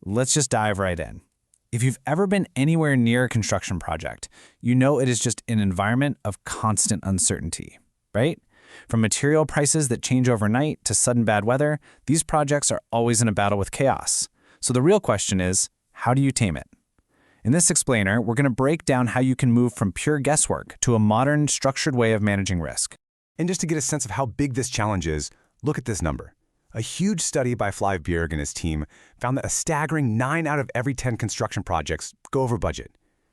let's just dive right in. If you've ever been anywhere near a construction project, you know it is just an environment of constant uncertainty, right? From material prices that change overnight to sudden bad weather, these projects are always in a battle with chaos. So the real question is, how do you tame it? In this explainer, we're going to break down how you can move from pure guesswork to a modern, structured way of managing risk. And just to get a sense of how big this challenge is, look at this number. A huge study by Fly Bjerg and his team found that a staggering 9 out of every 10 construction projects go over budget.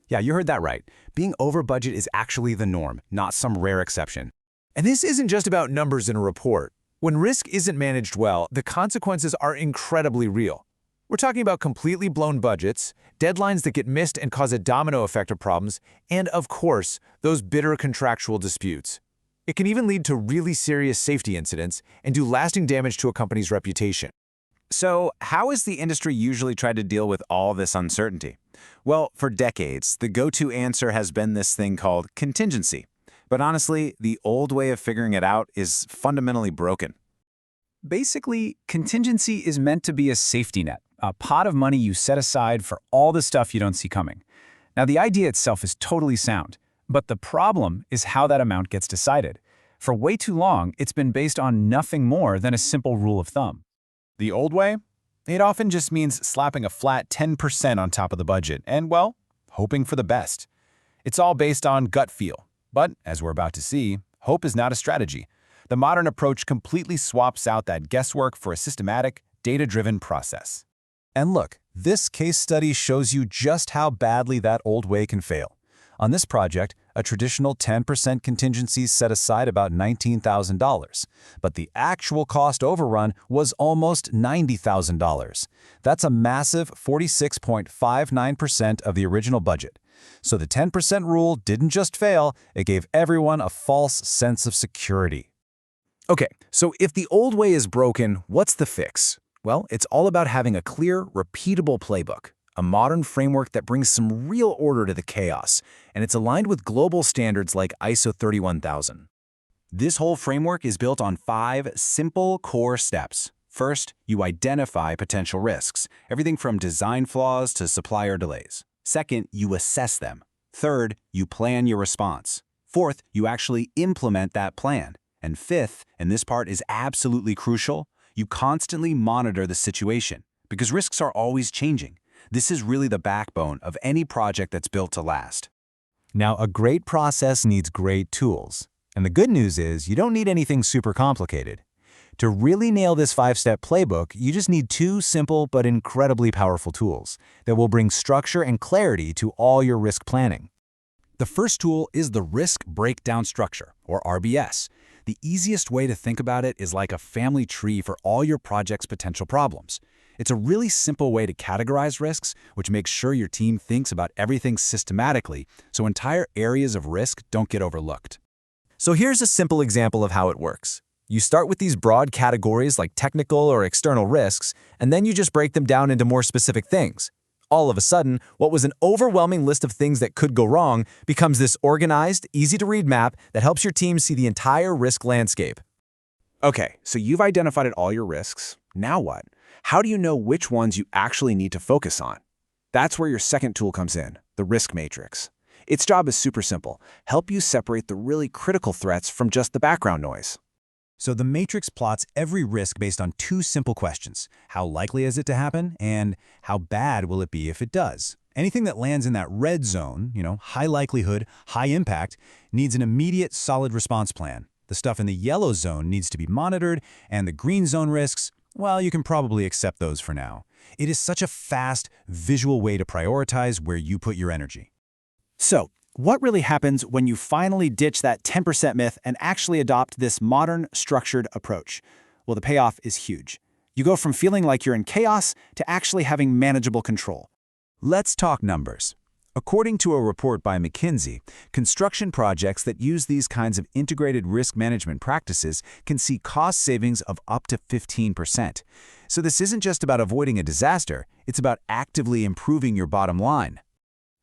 Yeah, you heard that right. Being over budget is actually the norm, not some rare exception. And this isn't just about numbers in a report. When risk isn't managed well, the consequences are incredibly real. We're talking about completely blown budgets, deadlines that get missed and cause a domino effect of problems, and of course, those bitter contractual disputes. It can even lead to really serious safety incidents and do lasting damage to a company's reputation. So, how has the industry usually tried to deal with all this uncertainty? Well, for decades, the go-to answer has been this thing called contingency. But honestly, the old way of figuring it out is fundamentally broken. Basically, contingency is meant to be a safety net, a pot of money you set aside for all the stuff you don't see coming. Now, the idea itself is totally sound, but the problem is how that amount gets decided. For way too long, it's been based on nothing more than a simple rule of thumb. The old way? It often just means slapping a flat 10% on top of the budget and, well, hoping for the best. It's all based on gut feel. But, as we're about to see, hope is not a strategy. The modern approach completely swaps out that guesswork for a systematic, data-driven process. And look, this case study shows you just how badly that old way can fail. On this project, a traditional 10% contingency set aside about $19,000, but the actual cost overrun was almost $90,000. That's a massive 46.59% of the original budget. So the 10% rule didn't just fail, it gave everyone a false sense of security. Okay, so if the old way is broken, what's the fix? Well, it's all about having a clear, repeatable playbook, a modern framework that brings some real order to the chaos, and it's aligned with global standards like ISO 31000. This whole framework is built on 5 simple core steps. First, you identify potential risks, everything from design flaws to supplier delays. Second, you assess them. Third, you plan your response. Fourth, you actually implement that plan. And fifth, and this part is absolutely crucial, you constantly monitor the situation, because risks are always changing. This is really the backbone of any project that's built to last. Now, a great process needs great tools. And the good news is you don't need anything super complicated. To really nail this 5-step playbook, you just need 2 simple but incredibly powerful tools that will bring structure and clarity to all your risk planning. The first tool is the Risk Breakdown Structure, or RBS. The easiest way to think about it is like a family tree for all your project's potential problems. It's a really simple way to categorize risks, which makes sure your team thinks about everything systematically so entire areas of risk don't get overlooked. So here's a simple example of how it works. You start with these broad categories like technical or external risks, and then you just break them down into more specific things. All of a sudden, what was an overwhelming list of things that could go wrong becomes this organized, easy-to-read map that helps your team see the entire risk landscape. Okay, so you've identified all your risks. Now what? How do you know which ones you actually need to focus on? That's where your second tool comes in, the Risk Matrix. Its job is super simple: help you separate the really critical threats from just the background noise. So the matrix plots every risk based on 2 simple questions. How likely is it to happen? And how bad will it be if it does? Anything that lands in that red zone, high likelihood, high impact, needs an immediate solid response plan. The stuff in the yellow zone needs to be monitored, and the green zone risks, well, you can probably accept those for now. It is such a fast, visual way to prioritize where you put your energy. So, what really happens when you finally ditch that 10% myth and actually adopt this modern, structured approach? Well, the payoff is huge. You go from feeling like you're in chaos to actually having manageable control. Let's talk numbers. According to a report by McKinsey, construction projects that use these kinds of integrated risk management practices can see cost savings of up to 15%. So this isn't just about avoiding a disaster, it's about actively improving your bottom line.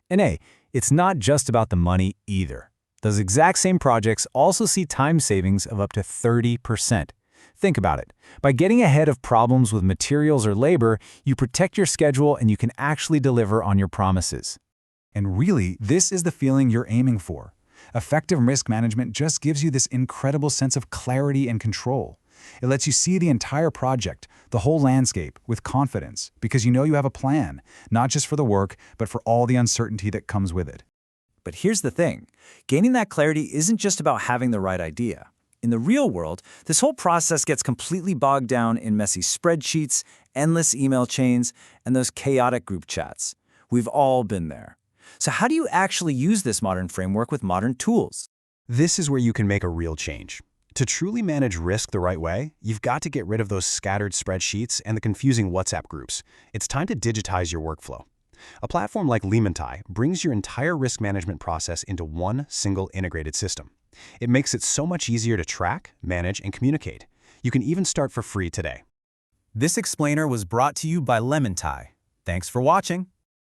And hey, it's not just about the money either. Those exact same projects also see time savings of up to 30%. Think about it. By getting ahead of problems with materials or labor, you protect your schedule and you can actually deliver on your promises. And really, this is the feeling you're aiming for. Effective risk management just gives you this incredible sense of clarity and control. It lets you see the entire project, the whole landscape, with confidence, because you know you have a plan, not just for the work, but for all the uncertainty that comes with it. But here's the thing. Gaining that clarity isn't just about having the right idea. In the real world, this whole process gets completely bogged down in messy spreadsheets, endless email chains, and those chaotic group chats. We've all been there. So how do you actually use this modern framework with modern tools? This is where you can make a real change. To truly manage risk the right way, you've got to get rid of those scattered spreadsheets and the confusing WhatsApp groups. It's time to digitize your workflow. A platform like Lementai brings your entire risk management process into one single integrated system. It makes it so much easier to track, manage, and communicate. You can even start for free today. This explainer was brought to you by Lementai. Thanks for watching.